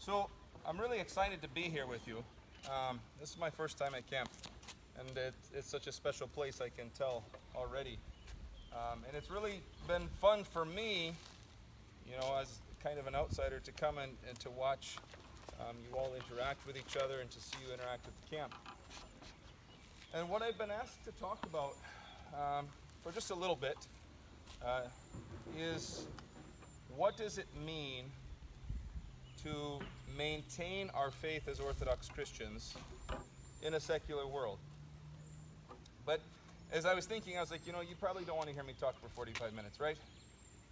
So I'm really excited to be here with you. This is my first time at camp, and it's such a special place, I can tell already. And it's really been fun for me, as kind of an outsider, to come and to watch you all interact with each other and to see you interact with the camp. And what I've been asked to talk about for just a little bit is, what does it mean to maintain our faith as Orthodox Christians in a secular world? But as I was thinking, I was like, you probably don't want to hear me talk for 45 minutes, right?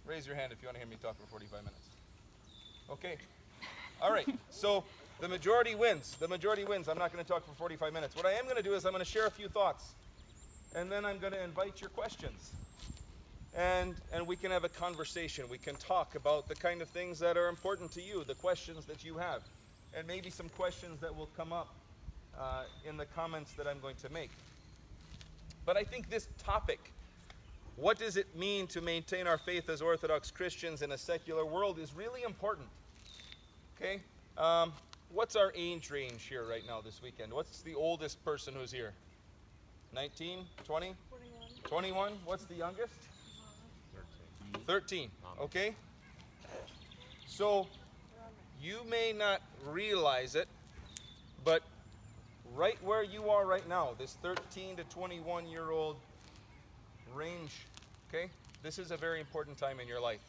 Raise your hand if you want to hear me talk for 45 minutes. Okay. All right. So the majority wins. The majority wins. I'm not going to talk for 45 minutes. What I am going to do is I'm going to share a few thoughts, and then I'm going to invite your questions. And we can have a conversation. We can talk about the kind of things that are important to you, the questions that you have, and maybe some questions that will come up in the comments that I'm going to make. But I think this topic, what does it mean to maintain our faith as Orthodox Christians in a secular world, is really important. Okay? What's our age range here right now this weekend? What's the oldest person who's here? 19? 20? 21? What's the youngest? 13. Okay? So, you may not realize it, but right where you are right now, this 13 to 21-year-old range, okay? This is a very important time in your life.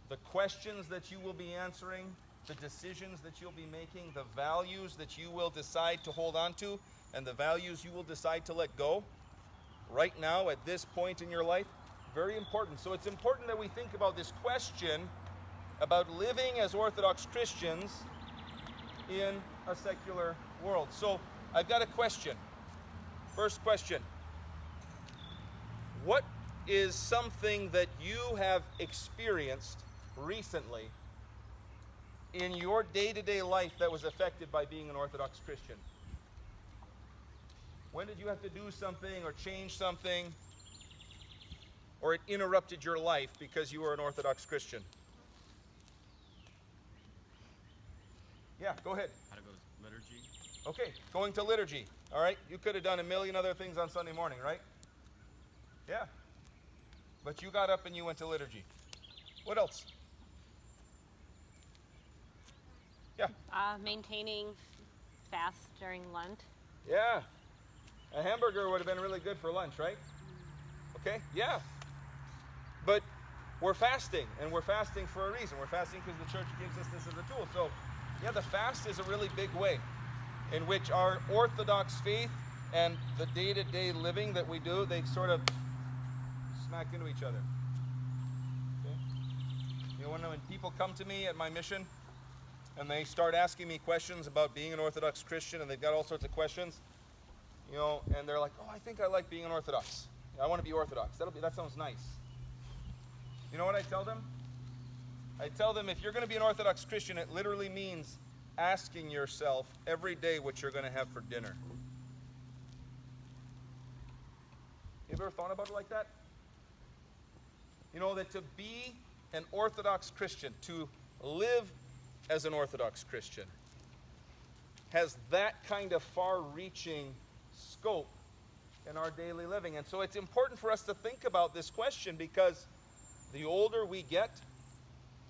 The questions that you will be answering, the decisions that you'll be making, the values that you will decide to hold on to, and the values you will decide to let go, right now at this point in your life, very important. So it's important that we think about this question about living as Orthodox Christians in a secular world. So I've got a question. First question. What is something that you have experienced recently in your day-to-day life that was affected by being an Orthodox Christian? When did you have to do something or change something, or it interrupted your life because you were an Orthodox Christian? Yeah, go ahead. How to go to liturgy. Okay, going to liturgy. All right, you could have done a million other things on Sunday morning, right? Yeah. But you got up and you went to liturgy. What else? Yeah. Maintaining fast during Lent. Yeah. A hamburger would have been really good for lunch, right? Okay? Yeah. But we're fasting, and we're fasting for a reason. We're fasting because the church gives us this as a tool. So, yeah, the fast is a really big way in which our Orthodox faith and the day-to-day living that we do, they sort of smack into each other. Okay? When people come to me at my mission and they start asking me questions about being an Orthodox Christian, and they've got all sorts of questions, and they're like, oh, I think I like being an Orthodox. I want to be Orthodox. That sounds nice. You know what I tell them? I tell them, if you're going to be an Orthodox Christian, it literally means asking yourself every day what you're going to have for dinner. You ever thought about it like that? That to be an Orthodox Christian, to live as an Orthodox Christian, has that kind of far-reaching scope in our daily living. And so it's important for us to think about this question, because the older we get,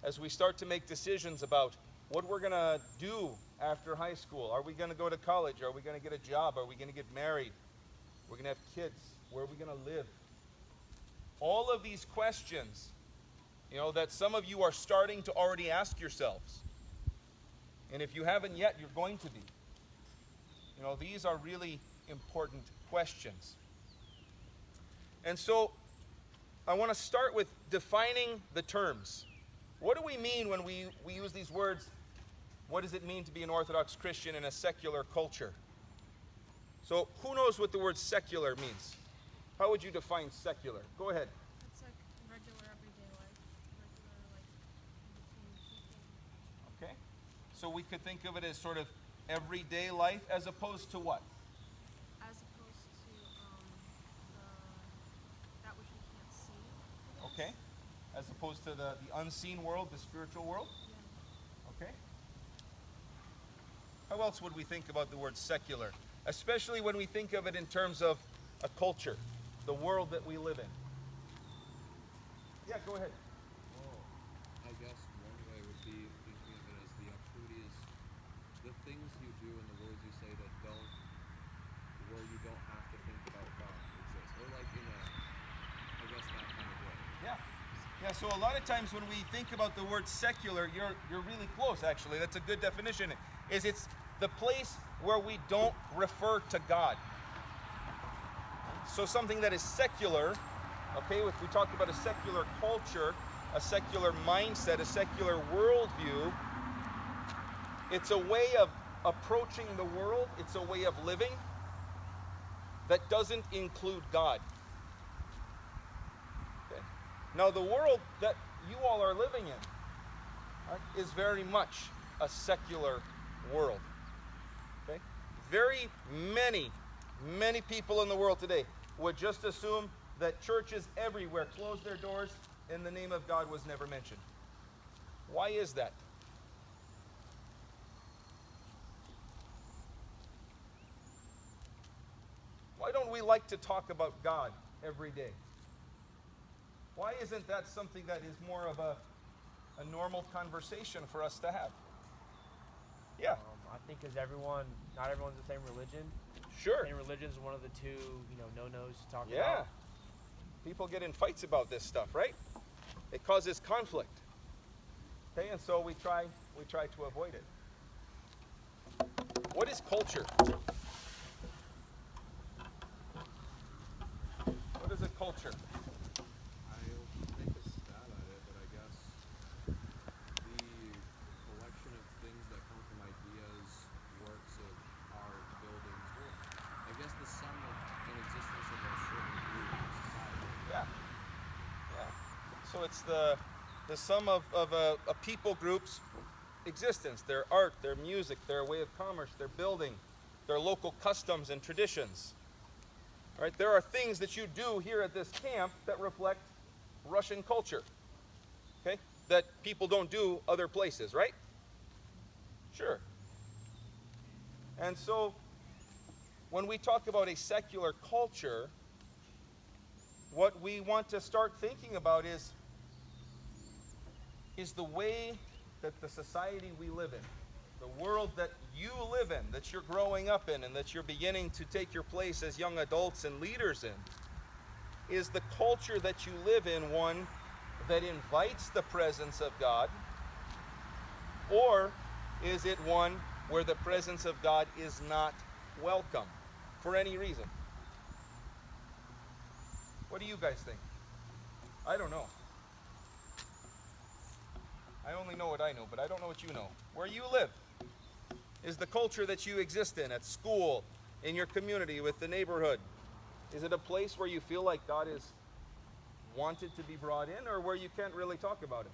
as we start to make decisions about what we're going to do after high school, are we going to go to college? Are we going to get a job? Are we going to get married? We're going to have kids. Where are we going to live? All of these questions, that some of you are starting to already ask yourselves. And if you haven't yet, you're going to be. These are really important questions. And so I want to start with defining the terms. What do we mean when we use these words? What does it mean to be an Orthodox Christian in a secular culture? So who knows what the word secular means? How would you define secular? Go ahead. It's like regular everyday life. Between people. Okay. So we could think of it as sort of everyday life, as opposed to what? As opposed to that which we can't see. I guess. Okay. As opposed to the unseen world, the spiritual world? Yeah. Okay. How else would we think about the word secular? Especially when we think of it in terms of a culture, the world that we live in. Yeah, go ahead. Well, I guess one way would be thinking of it as the activities, the things you do and the words you say that don't, where you don't have to think about God exist. Or like in a, I guess that kind of way. Yeah. Yeah, so a lot of times when we think about the word secular, you're really close actually. That's a good definition. It's the place where we don't refer to God. So something that is secular, okay, if we talk about a secular culture, a secular mindset, a secular worldview, it's a way of approaching the world, it's a way of living that doesn't include God. Okay. Now the world that you all are living in, right, is very much a secular world. Okay? Very many people in the world today would just assume that churches everywhere close their doors and the name of God was never mentioned. Why is that? Why don't we like to talk about God every day? Why isn't that something that is more of a normal conversation for us to have? Yeah. I think because not everyone's the same religion. Sure. Same religion is one of the two, no-nos to talk Yeah. about. People get in fights about this stuff, right? It causes conflict. Okay, and so we try to avoid it. What is culture? What is a culture? I'll take a stab at it, but I guess the collection of things that come from ideas, works of art, buildings, well, I guess the sum of an existence of a certain group in society. Yeah. Yeah. So it's the sum of a people group's existence, their art, their music, their way of commerce, their building, their local customs and traditions. All right, there are things that you do here at this camp that reflect Russian culture. Okay? That people don't do other places, right? Sure. And so when we talk about a secular culture, what we want to start thinking about is the way that the society we live in, the world that you live in, that you're growing up in, and that you're beginning to take your place as young adults and leaders in, is the culture that you live in one that invites the presence of God, or is it one where the presence of God is not welcome for any reason? What do you guys think? I don't know. I only know what I know, but I don't know what you know. Where you live is the culture that you exist in, at school, in your community, with the neighborhood. Is it a place where you feel like God is wanted to be brought in, or where you can't really talk about him?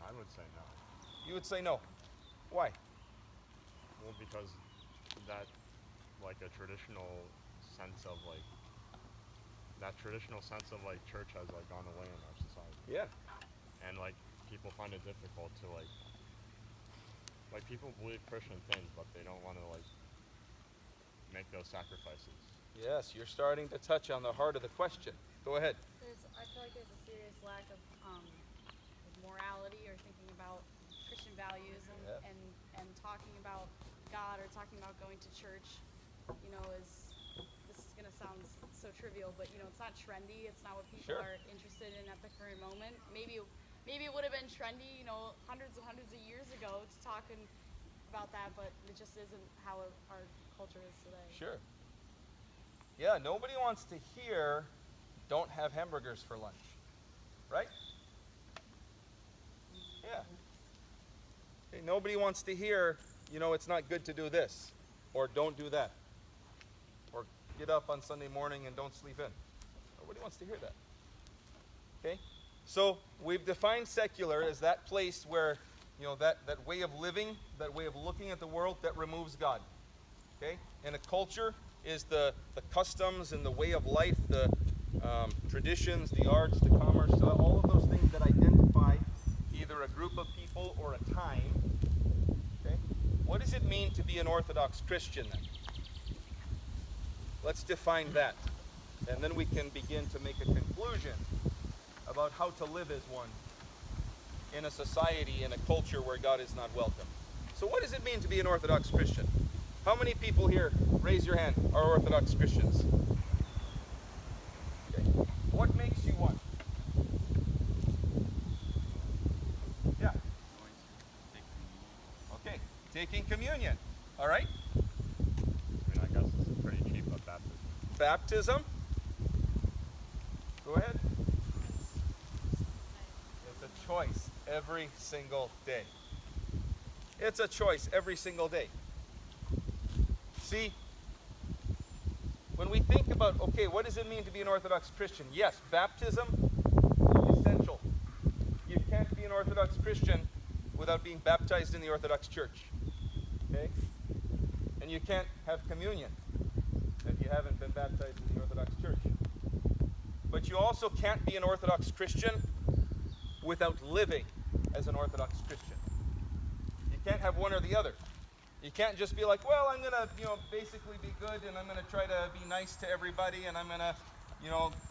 I would say no. You would say no. Why? Well, because that, like a traditional sense of church has gone away in our society. Yeah. And people find it difficult to people believe Christian things, but they don't want to make those sacrifices. Yes, you're starting to touch on the heart of the question. Go ahead. I feel like there's a serious lack of morality or thinking about Christian values and talking about God or talking about going to church, this is going to sound so trivial, but it's not trendy. It's not what people Sure. are interested in at the current moment. Maybe it would have been trendy, hundreds and hundreds of years ago to talk about that, but it just isn't how our culture is today. Sure. Yeah, nobody wants to hear, don't have hamburgers for lunch. Right? Yeah. Okay, nobody wants to hear, it's not good to do this, or don't do that, or get up on Sunday morning and don't sleep in. Nobody wants to hear that. Okay? So we've defined secular as that place where, that way of living, that way of looking at the world that removes God. Okay? And a culture is the customs and the way of life, the traditions, the arts, the commerce, all of those things that identify either a group of people people or a time. Okay? What does it mean to be an Orthodox Christian then? Let's define that. And then we can begin to make a conclusion about how to live as one in a society, in a culture where God is not welcome. So what does it mean to be an Orthodox Christian? How many people here, raise your hand, are Orthodox Christians? Okay. What makes you one? Yeah. Okay. Taking communion. All right. I mean, I guess this is pretty cheap, but baptism. Baptism. Go ahead. It's a choice every single day. It's a choice every single day. See, when we think about, okay, what does it mean to be an Orthodox Christian? Yes, baptism, essential. You can't be an Orthodox Christian without being baptized in the Orthodox Church. Okay? And you can't have communion if you haven't been baptized in the Orthodox Church. But you also can't be an Orthodox Christian without living as an Orthodox Christian. You can't have one or the other. You can't just be like, well, I'm going to, basically be good, and I'm going to try to be nice to everybody, and I'm going to,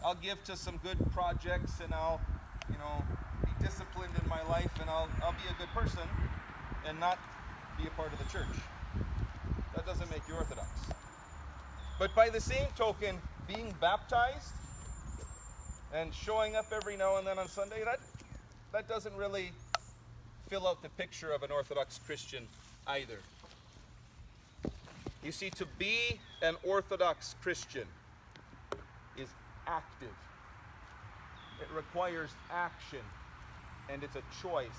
I'll give to some good projects, and I'll, be disciplined in my life, and I'll be a good person, and not be a part of the church. That doesn't make you Orthodox. But by the same token, being baptized and showing up every now and then on Sunday, that doesn't really fill out the picture of an Orthodox Christian either. You see, to be an Orthodox Christian is active. It requires action, and it's a choice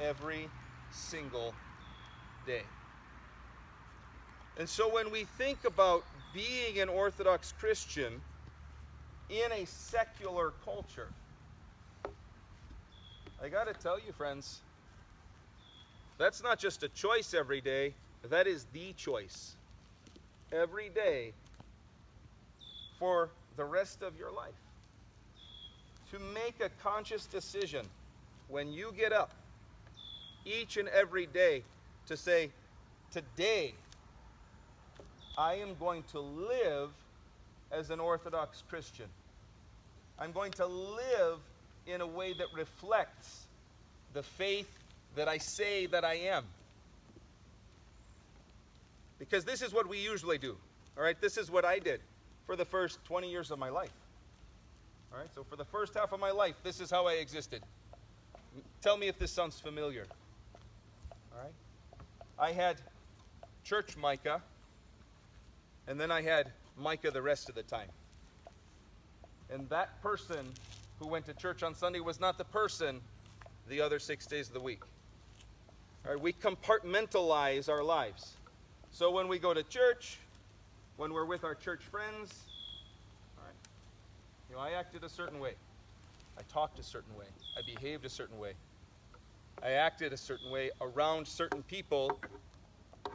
every single day. And so when we think about being an Orthodox Christian in a secular culture, I got to tell you, friends, that's not just a choice every day, that is the choice every day for the rest of your life. To make a conscious decision when you get up each and every day to say, today I am going to live as an Orthodox Christian. I'm going to live in a way that reflects the faith that I say that I am. Because this is what we usually do. All right, this is what I did for the first 20 years of my life. All right, so for the first half of my life, this is how I existed. Tell me if this sounds familiar. All right, I had church Micah, and then I had Micah the rest of the time. And that person who went to church on Sunday was not the person the other 6 days of the week. All right, we compartmentalize our lives. So when we go to church, when we're with our church friends, all right, I acted a certain way. I talked a certain way. I behaved a certain way. I acted a certain way around certain people.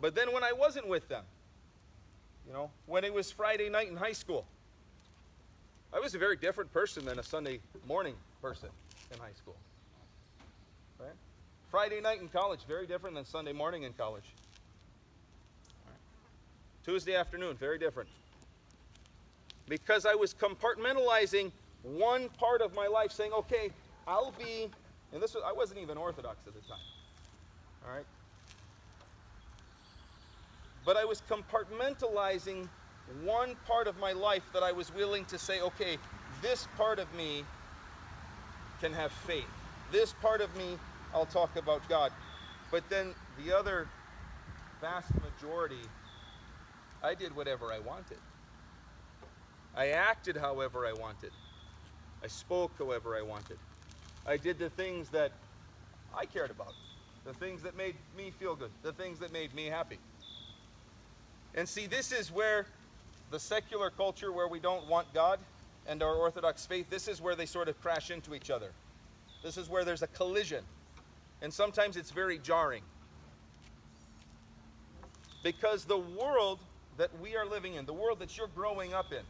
But then when I wasn't with them, when it was Friday night in high school, I was a very different person than a Sunday morning person in high school. Right? Friday night in college, very different than Sunday morning in college. Tuesday afternoon, very different. Because I was compartmentalizing one part of my life, saying, okay, I'll be, and I wasn't even Orthodox at the time. All right? But I was compartmentalizing one part of my life that I was willing to say, okay, this part of me can have faith. This part of me, I'll talk about God. But then the other vast majority, I did whatever I wanted. I acted however I wanted. I spoke however I wanted. I did the things that I cared about, the things that made me feel good, the things that made me happy. And see, this is where the secular culture, where we don't want God, and our Orthodox faith, this is where they sort of crash into each other. This is where there's a collision. And sometimes it's very jarring. Because the world that we are living in, the world that you're growing up in,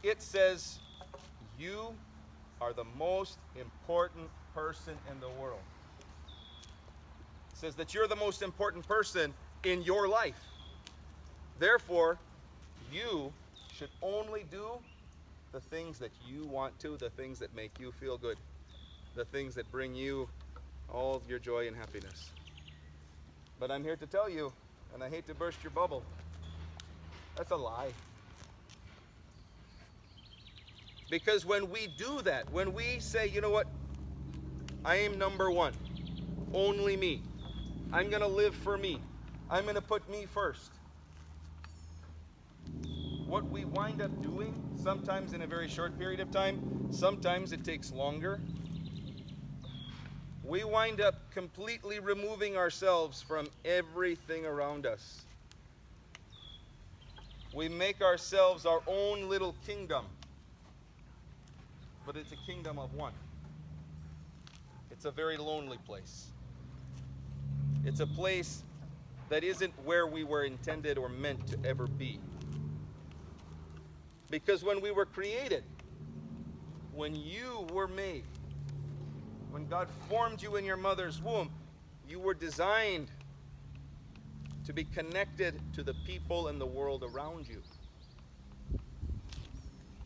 it says you are the most important person in the world. It says that you're the most important person in your life. Therefore, you should only do the things that you want to, the things that make you feel good, the things that bring you all of your joy and happiness. But I'm here to tell you, and I hate to burst your bubble, that's a lie. Because when we do that, when we say, you know what, I am number one, only me, I'm going to live for me, I'm going to put me first, what we wind up doing, sometimes in a very short period of time, sometimes it takes longer, we wind up completely removing ourselves from everything around us. We make ourselves our own little kingdom, but it's a kingdom of one. It's a very lonely place. It's a place that isn't where we were intended or meant to ever be. Because when we were created, when you were made, when God formed you in your mother's womb, you were designed to be connected to the people and the world around you.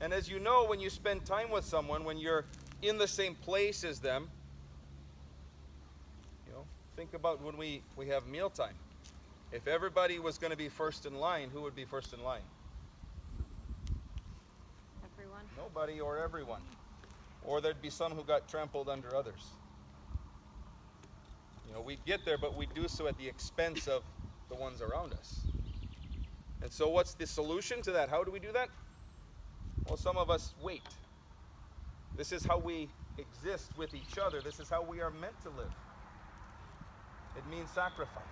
And as you know, when you spend time with someone, when you're in the same place as them, think about when we have mealtime. If everybody was going to be first in line, who would be first in line? Everyone. Nobody or everyone. Or there'd be some who got trampled under others. We'd get there, but we'd do so at the expense of the ones around us. And so what's the solution to that? How do we do that? Well, some of us wait. This is how we exist with each other. This is how we are meant to live. It means sacrifice.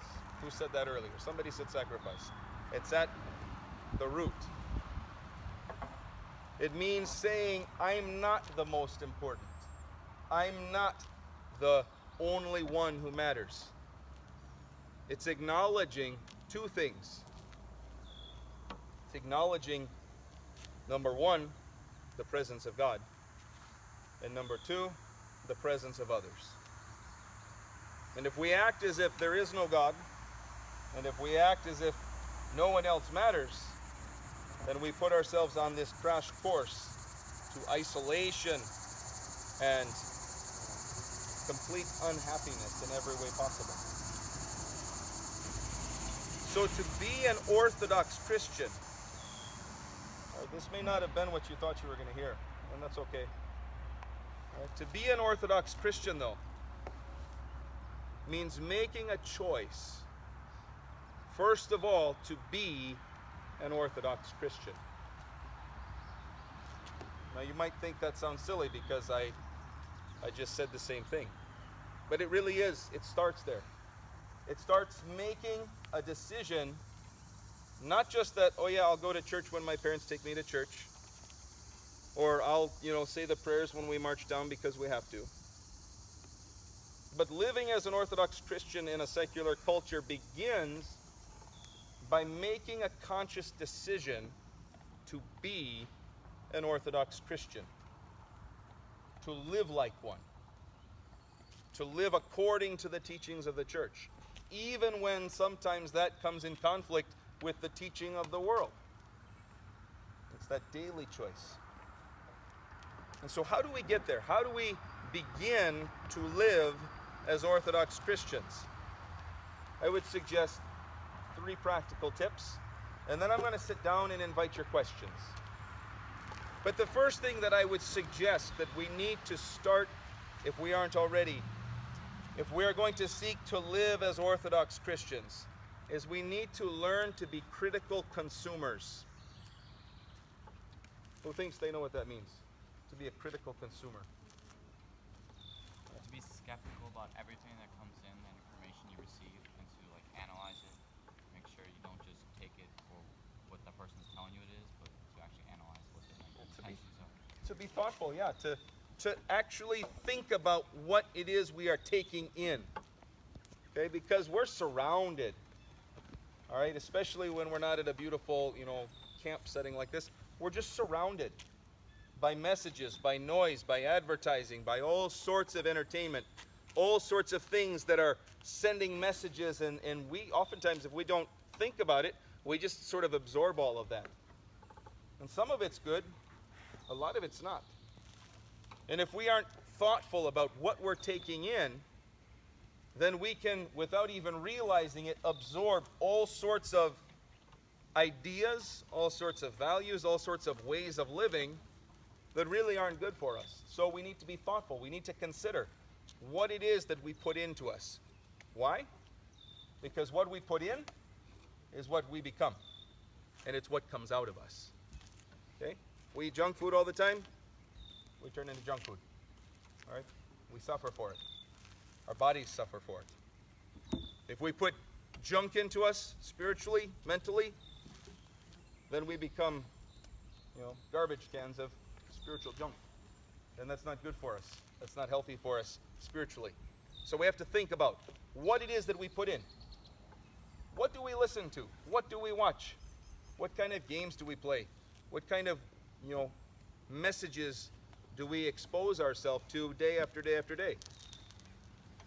Who said that earlier? Somebody said sacrifice. It's at the root. It means saying, I'm not the most important. I'm not the only one who matters. It's acknowledging two things. It's acknowledging, number one, the presence of God. And number two, the presence of others. And if we act as if there is no God, and if we act as if no one else matters, then we put ourselves on this crash course to isolation and complete unhappiness in every way possible. So to be an Orthodox Christian, this may not have been what you thought you were going to hear, and that's okay. To be an Orthodox Christian, though, means making a choice, first of all, to be an Orthodox Christian. Now you might think that sounds silly because I just said the same thing. But it really is. It starts there. It starts making a decision, not just that, oh yeah, I'll go to church when my parents take me to church, or I'll, say the prayers when we march down because we have to. But living as an Orthodox Christian in a secular culture begins by making a conscious decision to be an Orthodox Christian, to live like one, to live according to the teachings of the church, even when sometimes that comes in conflict with the teaching of the world. It's that daily choice. And so how do we get there? How do we begin to live as Orthodox Christians? I would suggest 3 practical tips, and then I'm going to sit down and invite your questions. But the first thing that I would suggest that we need to start, if we aren't already, if we are going to seek to live as Orthodox Christians, is we need to learn to be critical consumers. Who thinks they know what that means? To be a critical consumer. To be skeptical about everything that comes in, that information you receive, and to analyze it, make sure you don't just take it for what the person's telling you it is, but to actually analyze what their intentions are. To be thoughtful, yeah, to actually think about what it is we are taking in. Okay, because we're surrounded, all right, especially when we're not at a beautiful, camp setting like this, we're just surrounded by messages, by noise, by advertising, by all sorts of entertainment, all sorts of things that are sending messages, and we oftentimes, if we don't think about it, we just sort of absorb all of that. And some of it's good, a lot of it's not. And if we aren't thoughtful about what we're taking in, then we can, without even realizing it, absorb all sorts of ideas, all sorts of values, all sorts of ways of living that really aren't good for us. So we need to be thoughtful. We need to consider what it is that we put into us. Why? Because what we put in is what we become. And it's what comes out of us. Okay? We eat junk food all the time, we turn into junk food. All right? We suffer for it. Our bodies suffer for it. If we put junk into us spiritually, mentally, then we become, garbage cans of spiritual junk. And that's not good for us. That's not healthy for us spiritually. So we have to think about what it is that we put in. What do we listen to? What do we watch? What kind of games do we play? What kind of, messages do we expose ourselves to day after day after day?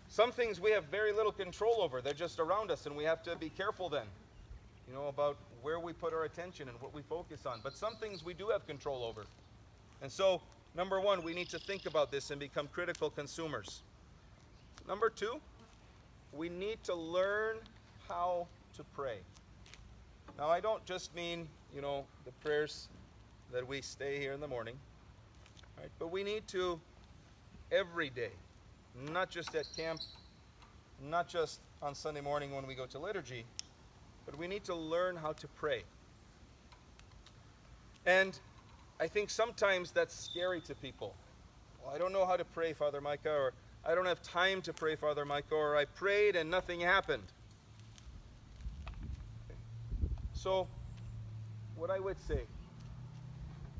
Some things we have very little control over. They're just around us, and we have to be careful then, about where we put our attention and what we focus on. But some things we do have control over. And so, number one, we need to think about this and become critical consumers. Number two, we need to learn how to pray. Now, I don't just mean, the prayers that we stay here in the morning, right? But we need to every day, not just at camp, not just on Sunday morning when we go to liturgy, but we need to learn how to pray. And I think sometimes that's scary to people. Well, I don't know how to pray, Father Micah, or I don't have time to pray, Father Micah, or I prayed and nothing happened. So, what I would say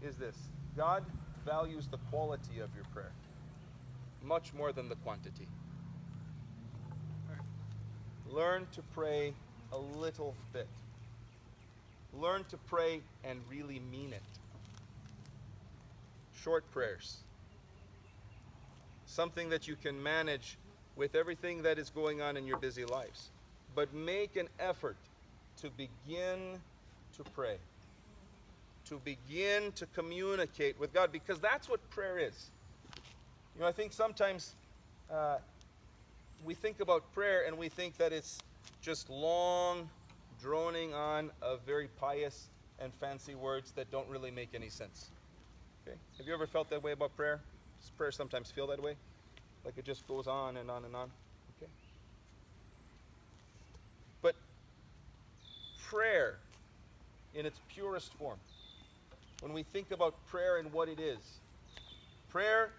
is this: God values the quality of your prayer much more than the quantity. Learn to pray a little bit. Learn to pray and really mean it. Short prayers. Something that you can manage with everything that is going on in your busy lives. But make an effort to begin to pray. To begin to communicate with God, because that's what prayer is. I think sometimes we think about prayer and we think that it's just long, droning on of very pious and fancy words that don't really make any sense. Okay? Have you ever felt that way about prayer? Does prayer sometimes feel that way? Like it just goes on and on and on? Okay. But prayer in its purest form, when we think about prayer and what it is, prayer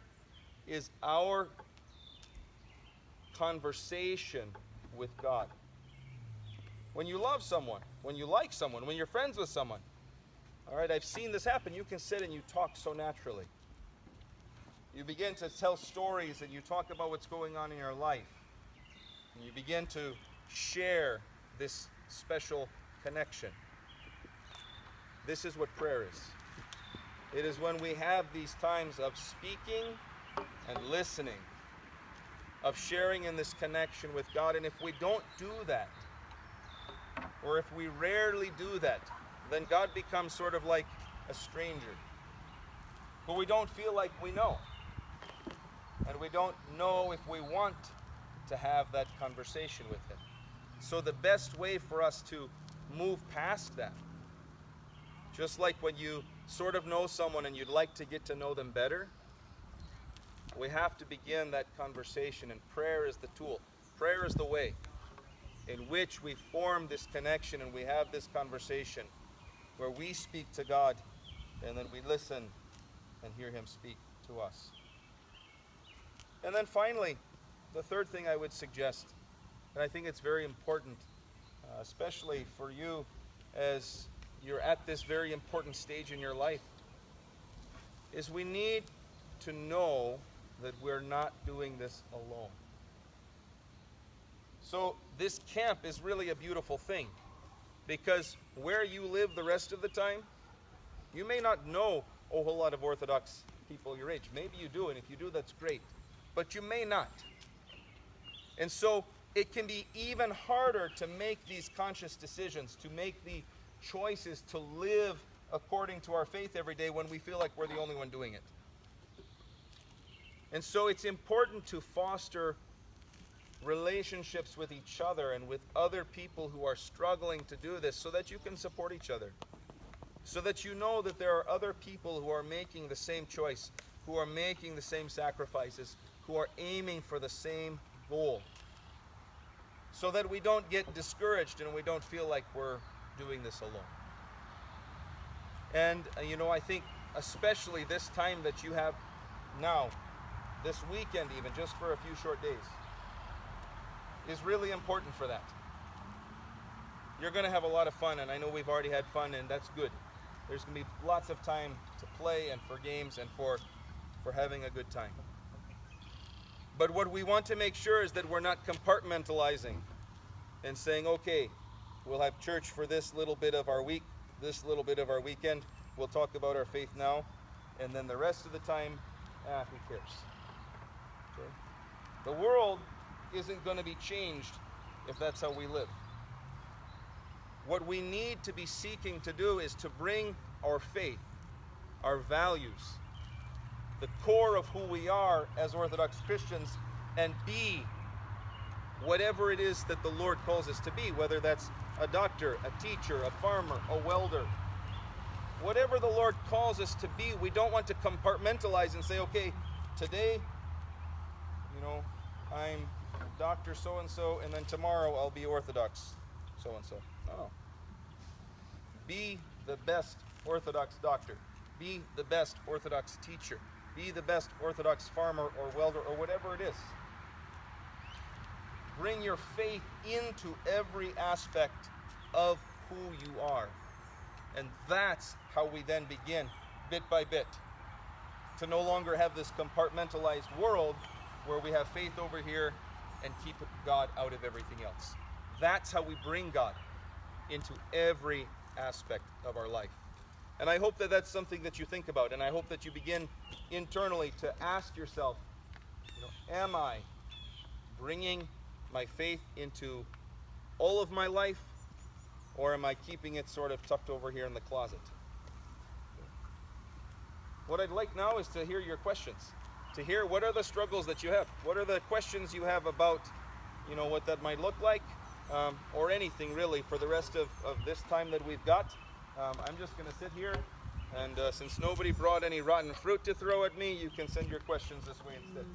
is our conversation with God. When you love someone, when you like someone, when you're friends with someone, all right, I've seen this happen. You can sit and you talk so naturally. You begin to tell stories and you talk about what's going on in your life. And you begin to share this special connection. This is what prayer is. It is when we have these times of speaking and listening, of sharing in this connection with God. And if we don't do that, or if we rarely do that, then God becomes sort of like a stranger who we don't feel like we know. And we don't know if we want to have that conversation with Him. So the best way for us to move past that, just like when you sort of know someone and you'd like to get to know them better, we have to begin that conversation, and prayer is the tool. Prayer is the way in which we form this connection and we have this conversation where we speak to God and then we listen and hear Him speak to us. And then finally, the third thing I would suggest, and I think it's very important, especially for you as you're at this very important stage in your life, is we need to know that we're not doing this alone. So this camp is really a beautiful thing, because where you live the rest of the time, you may not know a whole lot of Orthodox people your age. Maybe you do, and if you do, that's great. But you may not. And so it can be even harder to make these conscious decisions, to make the choices to live according to our faith every day when we feel like we're the only one doing it. And so it's important to foster relationships with each other and with other people who are struggling to do this so that you can support each other. So that you know that there are other people who are making the same choice, who are making the same sacrifices, who are aiming for the same goal. So that we don't get discouraged and we don't feel like we're doing this alone. And, I think especially this time that you have now, this weekend even, just for a few short days, is really important for that. You're going to have a lot of fun, and I know we've already had fun, and that's good. There's going to be lots of time to play and for games and for having a good time. But what we want to make sure is that we're not compartmentalizing and saying, okay, we'll have church for this little bit of our week, this little bit of our weekend. We'll talk about our faith now, and then the rest of the time, who cares? Okay? The world isn't going to be changed if that's how we live. What we need to be seeking to do is to bring our faith, our values, the core of who we are as Orthodox Christians, and be whatever it is that the Lord calls us to be, whether that's a doctor, a teacher, a farmer, a welder. Whatever the Lord calls us to be, we don't want to compartmentalize and say, okay, today, I'm Dr. So-and-so, and then tomorrow I'll be Orthodox so-and-so. No. Be the best Orthodox doctor. Be the best Orthodox teacher. Be the best Orthodox farmer or welder or whatever it is. Bring your faith into every aspect of who you are. And that's how we then begin, bit by bit, to no longer have this compartmentalized world where we have faith over here and keep God out of everything else. That's how we bring God into every aspect of our life. And I hope that that's something that you think about, and I hope that you begin internally to ask yourself, am I bringing my faith into all of my life, or am I keeping it sort of tucked over here in the closet? What I'd like now is to hear your questions, to hear what are the struggles that you have, what are the questions you have about, what that might look like, or anything really for the rest of this time that we've got. I'm just going to sit here, and since nobody brought any rotten fruit to throw at me, you can send your questions this way instead.